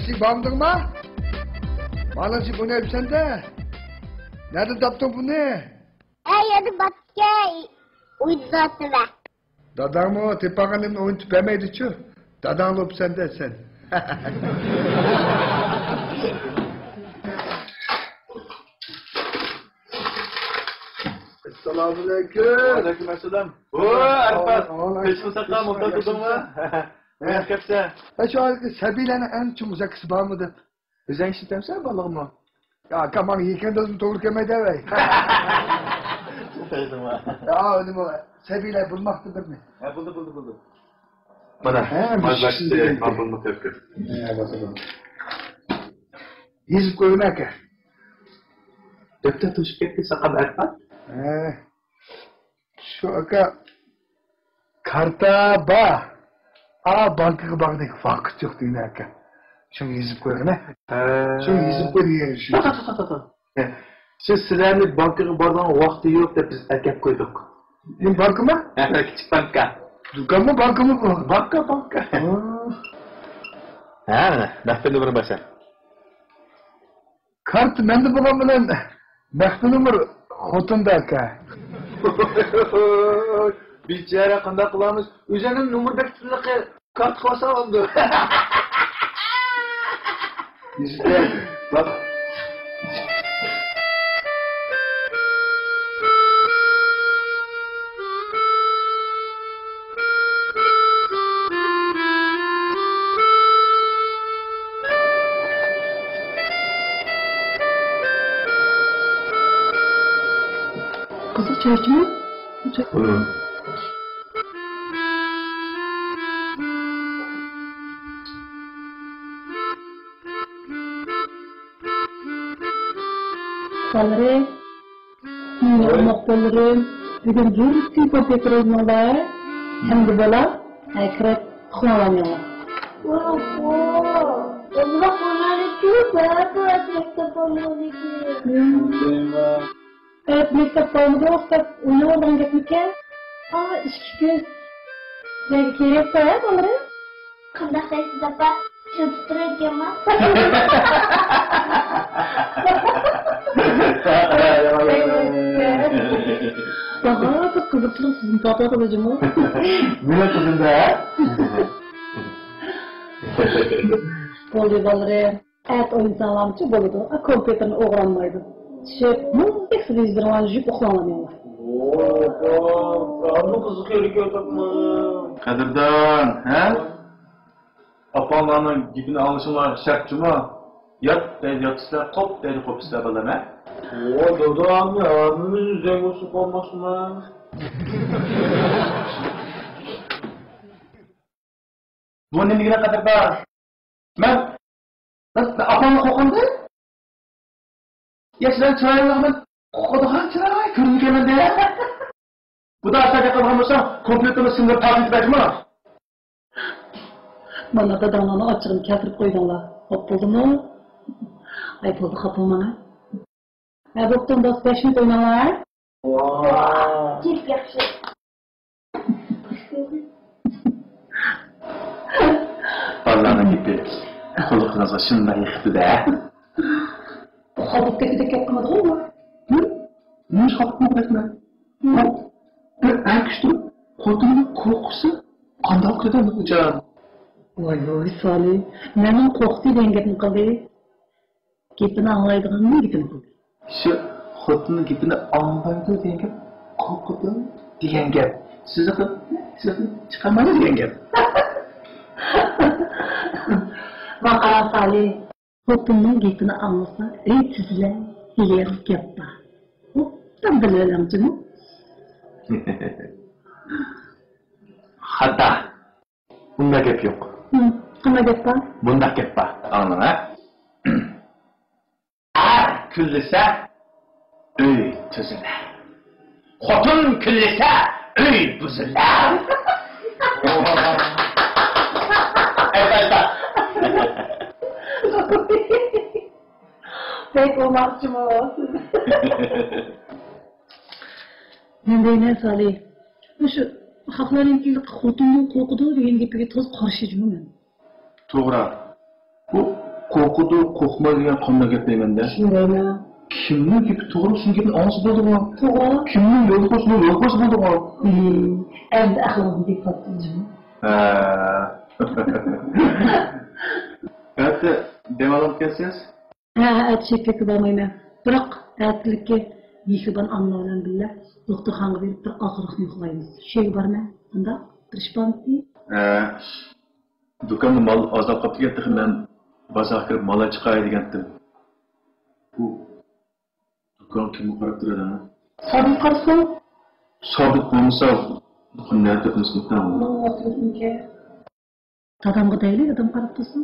Eski bandırma. Malınızı bu ne sende? Nerede taptın bunu? Yedi batke uydu zaten. Dadan mı? Tipakanın oyun tüpemeydi çu. Dadan olup sende sen. Selamünaleyküm. Aleykümselam. Oo, Arifat. Peşin sakla muhtar tuldun mu? Ne yapıyorsun? Şu an Sebile'nin en çumuzak kızı var mıdır? Sen işitem sen balık mı? Ya kaman yıkandasın doğru kemede vey. Süperdim ha. Ya öyle mi? Sebile bulmaktır mi? Ha buldu. Bana. He, bir şey Ha bulma tepki. Bakalım. Hizip koymak. Döpte tuşuk etti sakal Arifat. Şu aka karta ba. Bankaya bağdaki vakit yok değil aka. Şunu hizip koyana. Şunu hizip koyuyor şu. Şu sizlerle bankaya bağdan vakti yok da biz erkek koyduk. Banka mı? Evet, küçük banka. Dükkan mı banka mı bu? Banka. Ha, nakde numara başa. Kart mende babamın nakde numara hotunda aka. Biz çare kanda kılamız. Üzerinin numara kart kılasa oldu. İşte bak. Kızıl çarşı mı? Salları, mokbulları, bugün juristi kompüter oynuyorlar. Hem de böyle akrep kullanıyorlar. Bak bunlar çok ben mektep oynuyor. Evet, mektep oynuyor. Onu oradan gitmişken. Ama işki göz. Gerek sayar onları. Kanda sayısı da bak. Çöptürü diyorum. Daha çok kızırsın sizin tatlı alıcı mı? Ne kızın da? Voleybolları, evet oyun sağlamcı boluydu. Kompüterini öğrenmeydi. Pek sıvızdırılan jüp okulanamıyorlar. Karnı kızık eriyor takma. Kadirdan, he? Apanlarının gibini alışınlar şartçı mı? Yat dedi yatışlar, kop dedi kopuşlar balım he? Dodam ya, abimiz zengosu olmasın ha. Bu ne bilene kadar da? Ben apamla kokandı. Yaşlar çıraylarımın kokuduğun çıray, kırmızı gelmedi. Bu da aşağıya kalmamışsa kompütörü sınır takip etme. Bana da dananı açığını getirip koydular. Hop buldu mu? Ay buldu kapılmana. Doktorun da 5 minut oynalar. Çift yakşı. Allah'ına gitti. Koluğunuza şundan yıktı da. Bu kabuk teki yapmadı mı? Ne iş kabuk mu bırakma? Ben güçlü. Koltuğunun kokusu kandan kadar mı hocam? Vay Salih. Nemin korktu dengeni kaldı. Gepini anlaydığın ne gepini kaldı? Şu koltuğunun gepini anlaydı diyen gep. Korkudu diyen gep. Sizi çıkarmayın diyen gep. Bak ara Salih. Korktuğunun gepini anlasa reytsizler hileyen gep var. Tam bilelim canım. Hatta bunda gep yok. Ama gep var. Bunda gep var. Anladın ha? Er küllese öy tüzüler. Hotun küllese öy büzüler. Evet. Pek olmazcım o. Ne Salih? Şu hakların ilk hutunun korkuduğu degan gapiga to'z qarshi jiman. To'g'ri. Bu Qo'rqudi, qo'rqma degan qonda gaplayman-da. Shundaymi? Kimning gapi to'g'ri, shunga gapni ansi bo'ldi-ku. To'g'ri. Kimning yo'li qo'shni yo'l qo'sh bo'ldi-ku. Endi aqlim deb topdim. Hatta demalab kelsangiz? Aytishga bormayman. Biroq aytlikka Mehriban anna bilan birga doktorxonaga berib bir og'riqni uxlaymiz. Shega borma. Unda Trishpanti. Do'konda mol ozab qolib ketdi, men bozorga kirib mol chiqay degandim. Bu do'kon kimga qarab turadi? Sodiq qarsa, Sodiq bo'lmasa, do'konlarga qilishmoqdaman. Dadamga deyli, dadam qarab tursin.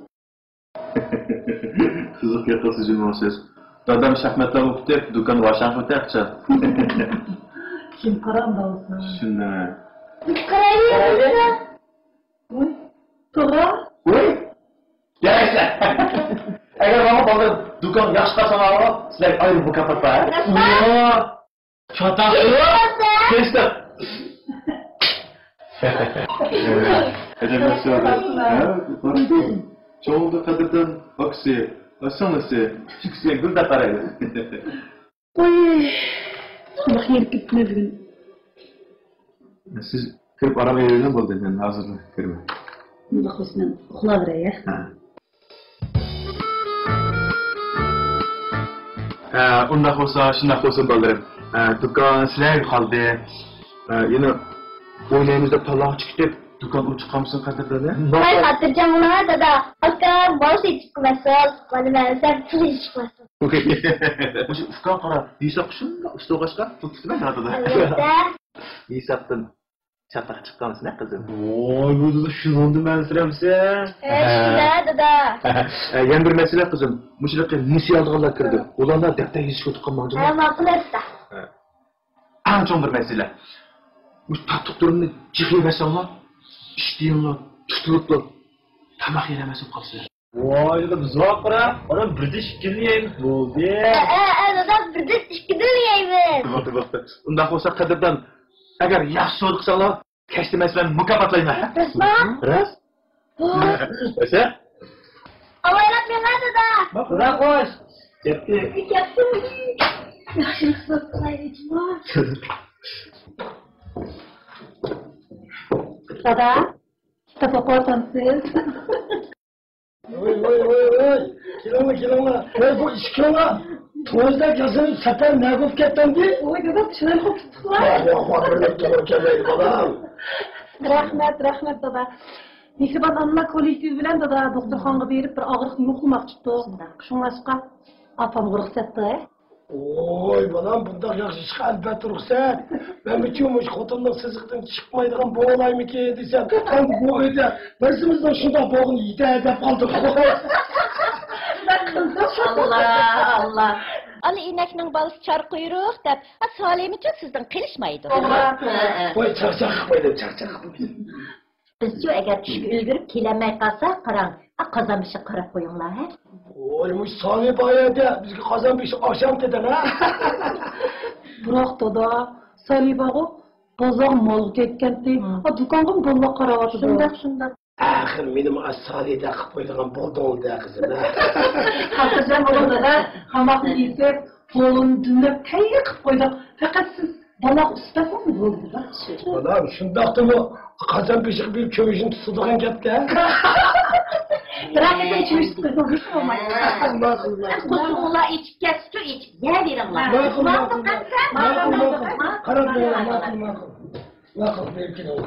Qiziq yaqasiz jumlasiz. Dadam shaxmatlar o'qitib, do'kon vashan o'taqcha. Kim qaranda olsa. Shunday. Qarayver. Voy, to'g'ri? Voy. Yaxshi. Agar mana bozor do'kon yaxshi qilsa, sizlar ayrim mukofot bor. Yo'q. Chatoq. Testa. Çoğunda kadından aksi, asanası, çıksıya gül de karaydı. Voy, shunday yelib ketdim bugun. Siz kirip aramaya yürüyen buldun, ben hazırlı kirme. Bunda qo'shman uxlaveray ya. Undaq olsa, shunday olsa baldırım. Dükkan sizler kaldı. Yine oynayımızda talağa çıktık. Dükkan uçuk kamsın kadırları. Ben hatırlayacağım bunu dada. Hakkı boş hiç çıkmasın. Bana benzer tuz hiç çıkmasın. Bu şey ufkan para. Yisak kuşun da usta başka. Tuttu ben adı da. Evet de. Yisaktın çatak çıkkansın ha kızım. Oy bu da şunundu ben süremse. Evet şuna dada. Yan bir mesele kızım. Müşrikler nisi aldılar kirdi. Ulanlar defter yüzü kötü kalmadı mı? Hem akıl etsa. En son bir mesele. Bu tatlık durumunu çıkıyemezsen İşteyimler, tutuluplar, tamak yenemezsin kalsınlar. Vay da biz bak bırak, ona bir diş girmeyeyim, oldu. Dada bir de işkidilmeyeyim. Baktı. Ondan olsa Kadir'den, eğer yaxşı soğuduksalar, kestirmezsen mükaffatlayın ha. Resmen? Res? Ese? Ama yaratmayın ha dada. Bak bırak hoş. Yaptı. Yaptım. Yaşını soktular içime. Dada, kitap okuyorsanız. Oy. Kilama. Bu iş kilama. Tozda yazını satan ne yapıp kettin ki? Oy dada, şundan koptuklar. Rahmet dada. Mehriban anna kollektivi bilan dada doktorxonaga berib bir og'riqni yo'qlamoqchi edik. Shunga apamga ruxsat da. Oy balam bundak yaxşı çık elbette ruhsat. Ben bütünmüş xotinlik sızıqdan çıkmaydigan boğulayım ki desem. Tam bu öyle. Bizimizden şunda boğun yiyde edep aldık. Allah. Ali inekning balası çar quyruq deb, Salim uchun sizdan qilishmaydi. Oy çarçak koydu. Biz-chu agar tushga ulgurib kelamay qolsa, qarang, qozonbeshga qarab qo'yinglar, ha? Oymuş sani bayada bizga qozon beshi osham dedan ha. Biroq dada, Salibag'u bozor mol ketgandi. Do'konga bolla qarayapti. Shundoq. Axir menim as-salida qilib qo'ydigan bo'ldingda qizim. Xotirjam bo'ling dada, hammaqni yesib, qo'lini dinlab tayyor qilib qo'ydik. Faqat siz baloq ustasizmi bo'ldi? Balam shundoqda bu qozon beshi bir ko'yishni tutadigan gapda. Biroq ichimiz qo'ydik olmaydi. Qo'shinglar ichib ketsa, ichib yeringlar. Qarab ma'qul berib keling.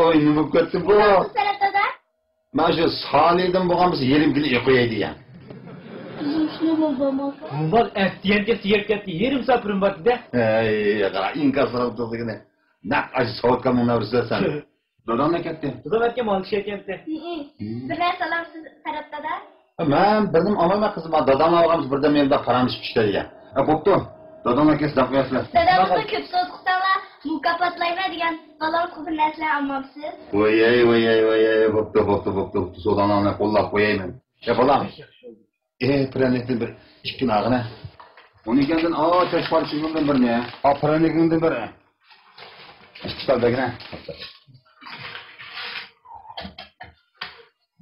Oy, nima bo'lib ketdi bu? Dada. Mana shu Salihdan bo'lganmiz yerim kilo qo'yay degan. Şunu bulmam. Bunlar estiyen ketdi, yerim sapırım baktı da. Ey, qara inkasrab turdigini. Naq aşı soğutkan mına vursasan. Dodam ne ketdi? Dodam etken mal kişi ketdi. Bir narsalar siz qarab dada. Men bildim amama qizim, dadam olganmiz birda menda qaramish pishdi degan. Bo'pti. Dadam aka sizdan qo'yasizlar. Dadamızda köp söz qısalar, mukofotlayma degan qalar ko'p narsalar almoqsiz. Voy, bo'pti. So'dan qo'llab qo'yayman. Ya bolam. Prenetni bir ikki nag'ini. 12'den taş parçasından birine, aparanekinden birine. İşte bekle.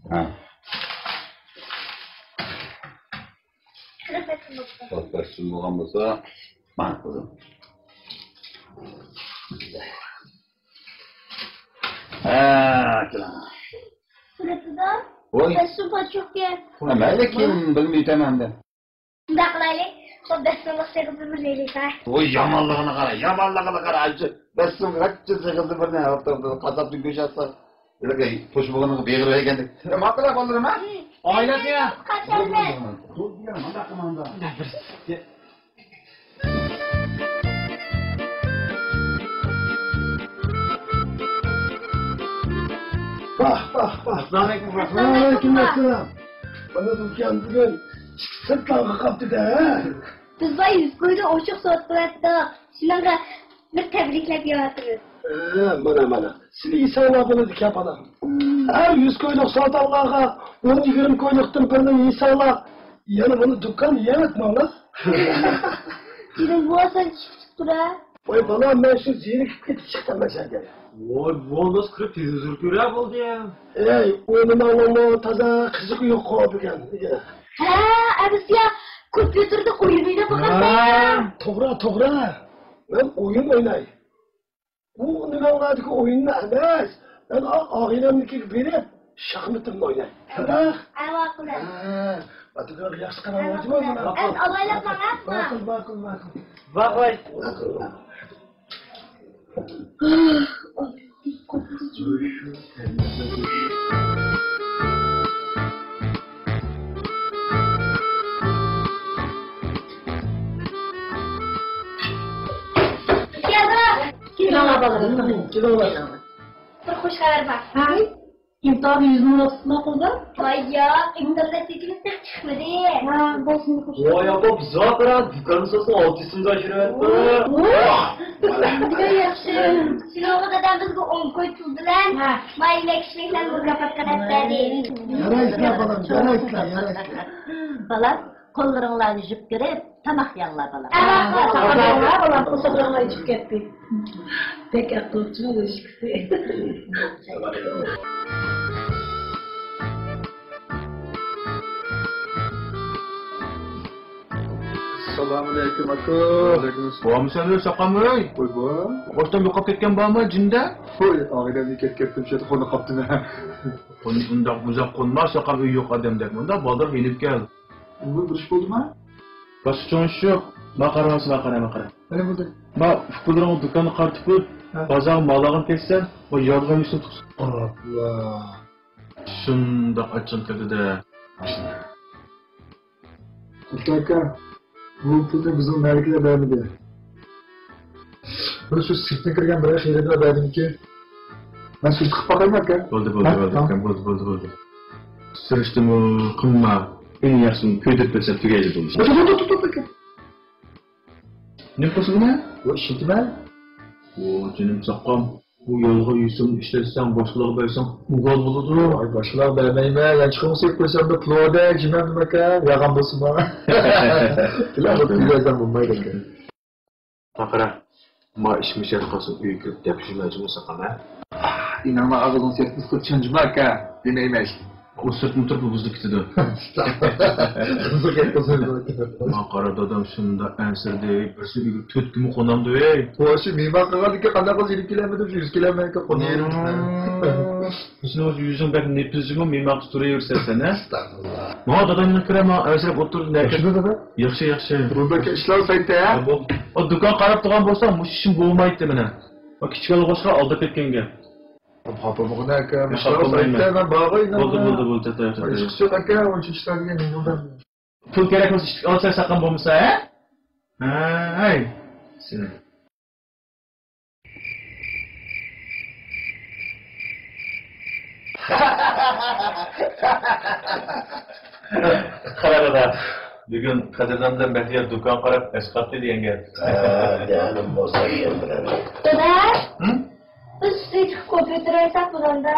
Ha. Başım olan olsa, bak kızım. Sırasıdan Oy. Super çok yer. Mayli kim bilmey tamamda. Shunday qilaylik. Xo'p, dasturlar sig'izib birlaylik, ha. Oy yomonligini qara. Dastum qancha sig'ildi birni qazabni go'sht atsa. Ularga to'sh bo'lganini beg'ir ekandik. Nima qilib qoldirma? Oilasiga. Qachondan? Bah. Aleykümselam. Bana dükkan bugün sırtlarına kaptı ha. Biz va yuz ko'yda ochiq soat qilyapti. Shularga bir tabriklab yo'yapmiz. Mana. Siz İsa'na bunu dik yapalım. Her 100 koyluk saat Allah'a 10-20 koyluktan birinin İsa'la yani bunu dükkan yemek mi Allah? Jirin bo'lsa chiqib tura. Oy bana ben şu ziyrik gidip çıktım mesela. Voy, bonus kirib televizor ko'ra bo'ldi ham. Ey, onun anlamı taza kızık yok koyabilir. Ha, abisiya kompyuterda o'yin o'ynab boqasan. To'g'ri. Ben oyun oynay. Bu nimalardaki oyunni emas. Ben ailemdeki berib shaxmatimni oynay. To'g'ri? Ava qilib. Batugor yaxshi qaramoqchimi o'zini? Az avaylab maqatma. Ma'qul. Voy. Bir xush xabar bor. Ha? İmtihan yüzünü rastına kıldı. Voy yo, internetdagi chiqmadi. Ha, bolsun kuş. Voy, bu bizot bilan dukon sosini 600 so'mga oshirayapti. Juda yaxshi. Sinovdan bizga 10 qo'y tuldilar. Mayli kishilar mukofot qiladi. Yaraysizlar balam, yaraysizlar. Balam, qo'llaringlarni yuvib kirib, tamoq yanglar balam. Sakınlar olan kusaklarına içip gitti. Pek akıllıcı ilişkisi. Assalomualaykum aka. Bo'lmasa soqamay. Voy bo. Boshdan yo'qolib ketgan bormi, jinda? Voy, oilamga ketdim, shu xona qopdimi. Bundoq buzoq qo'nmas, soqam uy yo'q odam deb. Bunda bodir yenib keldi. Bu bir ish bo'ldimi? Boshqon shu, maqarama. Mana bo'ldi. Ma fuqaroning do'konni qartib qo'yib, bozor malag'ini kessan, va yolg'on ishni tutsin. Allah. Shundoq achchiq keldi-da. Aka, bu pulni bizning malikalar bermidi. Bir shu sirtga kirgan bir xiyratlar berdimki. Men shu chiqib boqaymi aka? Bo'ldi. Sirishdimi, qilma. Eng yaxshisi ko'ydib bersa tugaydi bo'lsa. Tut aka. Ne qilsin buni? Bu ishitma. O canım soqqam. Bu yolg'a yusum ishlatsan, boshqalarga bersang, uyg'on bo'ladi. Voy, boshqalar bermayman. Yanchiqni sepib qo'ysam da ploda, jimam aka, yag'am bo'lsinmi? Ularga tuyazdan bo'lmaydi aka. Faqira, ma ishmishar qolsin uyga kirib gapirishmoqchi bo'lsa qana. İnanma ağzını sepib qilib aka, demayman. O sırtını turib buzdi ketdi. Ma qara dadam shunda ansirdi, birsi uyga 4 kun qonamdi ey. Boshi mehmon qilganlikka qanday qilib 20 kilometr 100 kilometrga qo'ydim. Sen o'z yuzing bak nepizmi mehmon turaversan sen, ha? Ma dadamni kirama, asrab o'tirdi naka. Yaxshi. Buradagi ishlar saytda. O do'kon qarab turgan bo'lsa, mush ishim bo'lmaydi mana. Va kichkina boshqa oldi ketganga. Papa bug'una aka, ishlar saytda men bog'ayman. Bo'ldi. Ishchi aka, o'sha ishlarga nima Pul kerak bo'lsa olsa saqam bo'lmasa, ha? Hay. Sen. Qarada. Bugun qadrdondan baxtiyor do'kon qarab asqatdi degan gap. Janim bo'lsa yerdan. Dada? Biz siz kompyuter hesap bo'landa.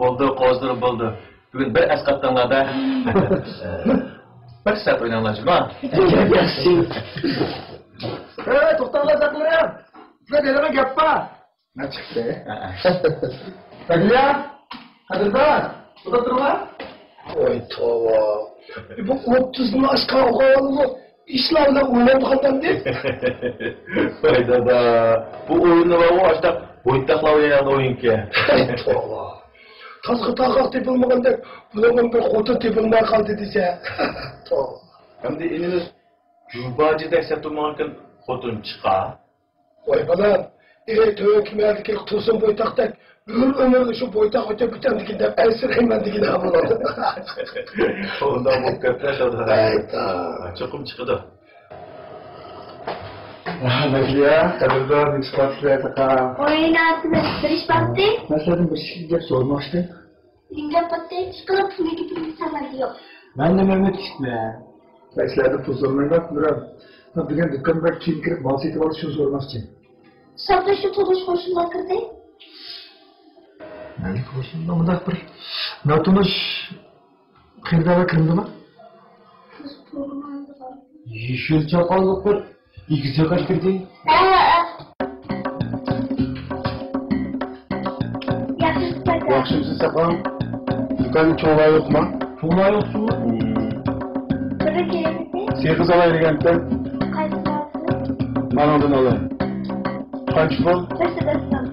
Bo'ldi, qozdirib bo'ldi. Bugun bir asqatdanlarda. Bir saat oynanacağım ha. To'xtanglar saqlayam. Sizlar elama gap bor. Ne çıktı? Tagliya, Qadrdon, burada turma. Voy tova. Bu 30 ni oshgan o'g'ilni ishlar bilan o'ynaydigandan deb. Voy dada, bu oyunni va boshda o'yintoqlar o'ynaydigan o'yinki. Tova. Tasqi taqoq tepilmagandek, bularning bir xotin tepilmay qoldi desa. Tova. Hamda endi Jubaji desa turmagan xotin chiqa. Voy balam, to'yki merdiki tursun bo'ytaqdek bir umrni shu bo'ytaq o'tib bitam deganda asirayman degan bo'ladi. Ondan bu köprüşadı. Çokum çıkıdı. Nagiya, Qadrdon, isfatlaydi ha. O'ynatni bitish vaqti. Masalan, bir şeyga sormoqchi. Senga patta chiqib pulga pul samadi yo'q. Ben de Mehmet işte. Başlarda tuzlarına bak Murat. Bugün dükkan bak kim kirip mal setip alıp şunu sormoqchi. Sabda shu to'lish qo'shimlar kirdi. Ne olsun? Ama da bir natumuş kırda ve kırında mı? Yeşil çakallık bir ikisi kaç kirdi? Yaxshi mısın saklan? Dükkanın çoğulağı yok mu? Çoğulağı yoksun mu? Biri keldi. Sen kız alayı geldi. Qaysi tarafı? Ben oradan alayım. Kaç bu? Mercedes'tan.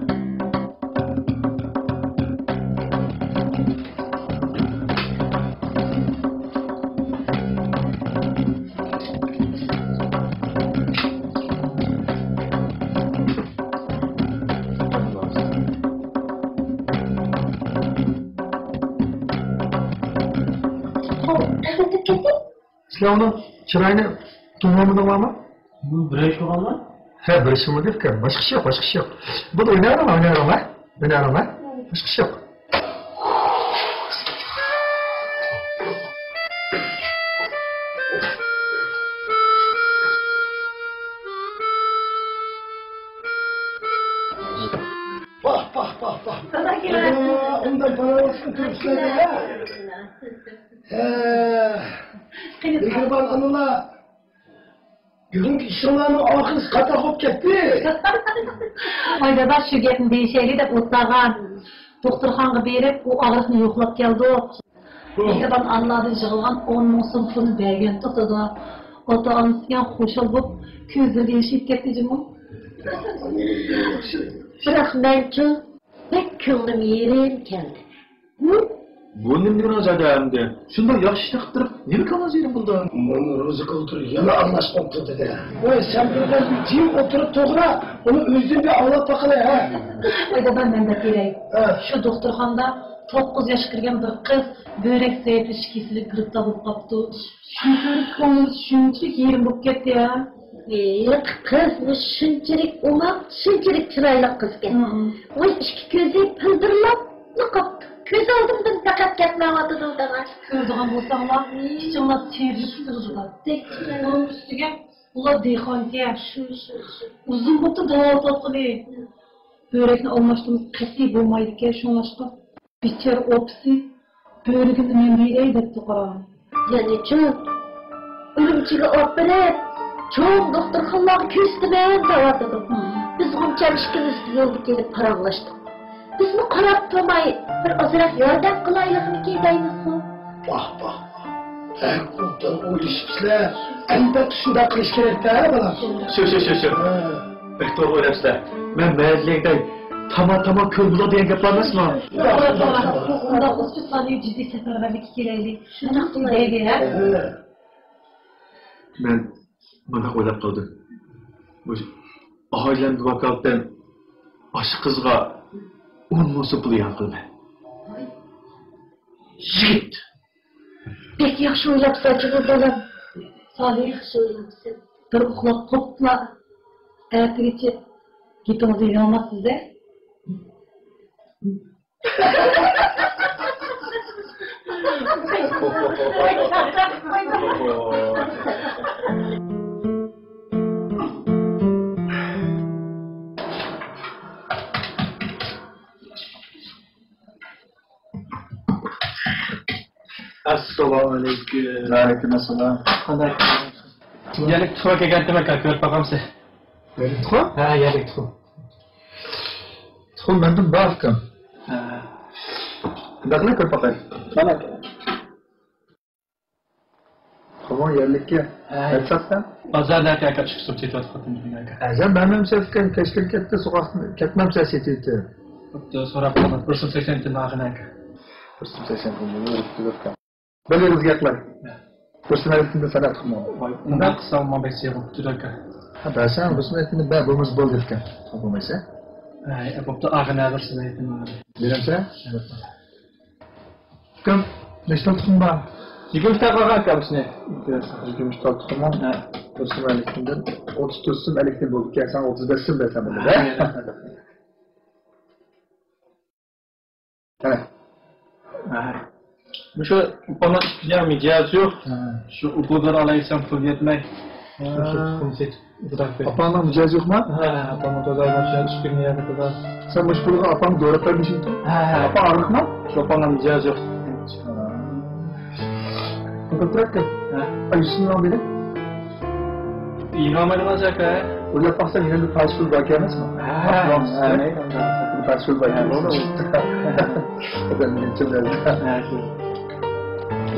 Sen onun çırağını tunlamadın var mı? Bu birey şu an lan? He, bir şey mi değil ki? Başka şey yok, başka şey yok. Bu da oynayalım ha. Başka şey yok. Bak. Ondan para olsun turistler ya. Mehriban anılar. Bugünkü işinlerin ahırı katak olup gitti. Ay dada şu gapni deyishayli deb o'tlagan. Doktorxonaga berib, u og'riqni yo'qlab keldi. Mehriban Allohdan yig'ilgan 10 ming so'm pulni bergan to'xtadi. Ota-onasi ham xushal bo'lib, ko'zlari yashib ketdi jimo. Biroq menchu pek ko'nglim yerim keldi. Bu ne biraz adamdı. Şunda yaxşı taktırıp ne mi kalmaz yerim bunda? Bunu rızık oturuyor, yana anlaşmak dedi. Oy sen birden bir tim oturup toğra, onu özün bir anlat bakalım ha. Ay dada men de berayim. Shu doktorxonada 9 yoshga kirgan bir qiz börek zaytlish kesilib grippda bo'lib qolibdi. Shunchalik ko'nglim shunchalik yerim bo'lib ketdi ya. Kız şunçalik umak, şunçalik çıraylı kızken. O iki gözü pıldırlap, ne kaptı? Göz aldımdan fakat ketmeyamadı durdağlar. Ko'rdigan bo'lsanglar, kichkina terlik turdilar. Uning ustiga ular dehqonga uzun bo'tdi da'vat qildi. Börekni almashtirib qat'iy bo'lmaydi ekan, shunlashqa bichar opsi börekni men berey debdi qara. Yani çok ölümcüge operip, çok doktorxonalarga ko'rsataman da'vat. Biz bunchalik ishimiz yo'lga kelib paranglashdik. Bizni qarab turmay bir ozroq yordam qilaylikmi deymiz. Bak. Buradan o'ylashibsizlar. Albatta shunday qilish kerak-da, bolam. Şu. Pek doğru oynasınlar. Ben meğerleyden tamam köl bula diyen gaplarmaz mı? Unda hospitalga jiddiy safarbarlik kerakli. Shunaqa deydi ha. Ben bana oylab kaldım. Bu ailem bir vakaldan aşı kızga 10 musu pulu yakıldı. Yigit! Pek yaxshi o'ylabsan-chi bolam. Salih Yaxshi o'ylabsan. bir uxlab qopla. Ertagacha ketingizni yig'olmassiz-da. Assalomu alaykum. Aleykümselam. Qanday? Yalik tuxum kelgan demak, ko'rib boqamsiz. Yalik tuxum? Ha, yalik tuxum. Tuxum menda bor ekan. Ha. Qanday ko'rib boqay? Mana. Tuxum yerlikka. Aytsaqdan. Bozorda aka chiqib ketyapti aka. Azam men sevgan kechkin katta so'qoqni ketmamcha setyapti. Bitta so'rab qolaman. 180 narxi aka. 180 pulni yuribdi. Bir yilga gaplar. Personalitini sanat tuxum. Unda qilsa olma bekserim aka. Ha, basan personalitini bor bo'lmas bo'ldi ekan. Bo'lmasa? Ay, bo'pti, ag'ina birsin aytdim. Beramsa? Kim? Nechta tuxum bor? 20 ta qolgan aka bizne. 20 ta tuxum. Ha, personalitini 34 so'm elektrikli bo'ldi. Kelsan 35 so'm bersan bo'ladi. Qara. Şu bana isteyen midyaz yok. Şu ubudan alaysam pul yetmey. Apandan midyaz yok mu? Ha, apamın da başlayan çıkın ya kadar. Sen boş buluğa apan doğru vermişsin. Ha, Apa ağırlık mı? şu apandan midyaz yok. Kontrak et. Ayısını al beni. İmam olacak ha. Öyle yaparsan yine bir fast food bakiyemiz mi? Ha, ne? Fast food bakiyemiz. O da benim için lazım. Ha, şu.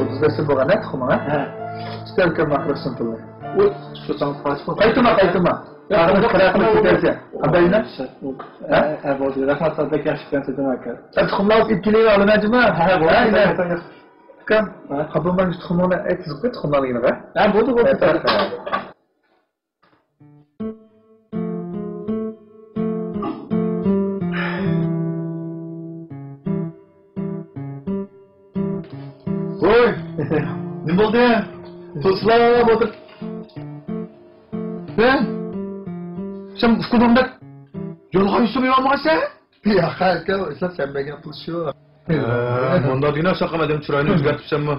35 yıl bana ne tıkıma ha? Ha. İster ki makrosunu tırlı. Uy, şu san fast food. Kaytırma. Yarın kıraatını tutarsa. Haberine? Ha, bu rahmat tabii gerçekten dedim aka. Sen tıkımlar ipkiliği alınacı mı? Ha, bu ne? Kan, kapımdan üstü tıkımlarına et zıkkı tıkımlarına yine be. Ha, bu. Oy! Ne oldu ya? Tuzla otur. Ben? Sen ufkudumda yolga üstüme yormasa? Ya hayır, sen ben yapılışıyor. Bunda dünya sakamadım çırağını özgertipsen mi?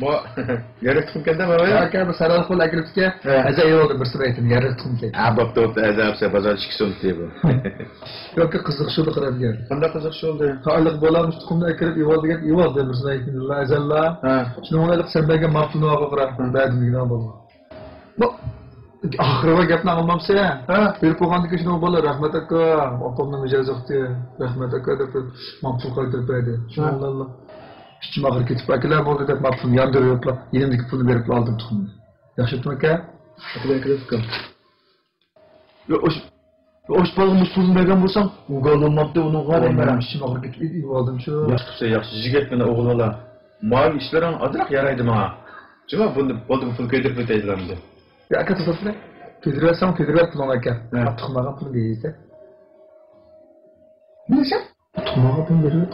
Bu yarı kendem mi? Ya kan sarı kol agiripke. Aza iyi oldu bir sıra etin yarı tıkım ki. Ha bak da azapsa bazar çıksın diye bu. Yok ki kızıkçılık kırar gel. Kanda kızak şu oldu. Sağlık bolarmış tıkımda akirip iyi oldu gel iyi oldu bir sıra etin. Allah azalla. Şunu ona sen belki maflunu ağa kırar. Bədim günah bolu. Bu ahırıva gapni almamsa ya. Ha, bir qo'g'andiki shuni bola rahmat aka, opamni mijoz yo'qdi. Rahmat aka deb maflun qaytarib berdi. Alloh. İçim ağır ketip akalar bo'ldi deb maflun yondiriblar. Elimdagi pulni berib oldim tuxumni. Yaxshimi aka? Aka kirib. Yo oş balığımız pulunu bergen bolsam, ugal olmaptı onu qarayım ben. İçim ağır ketip iyi oldim şu. Yaxşısa yaxşı jigit meni oğul ola. Mal işlerin azrak yaraydı ma. Cuma bunu boldu pul köydürüp öteydilerdi. Ya aka tutasın. Tedriversen pulun aka. Tuxumaga pul deydi. Neyse? Tuxumaga pul veriyor.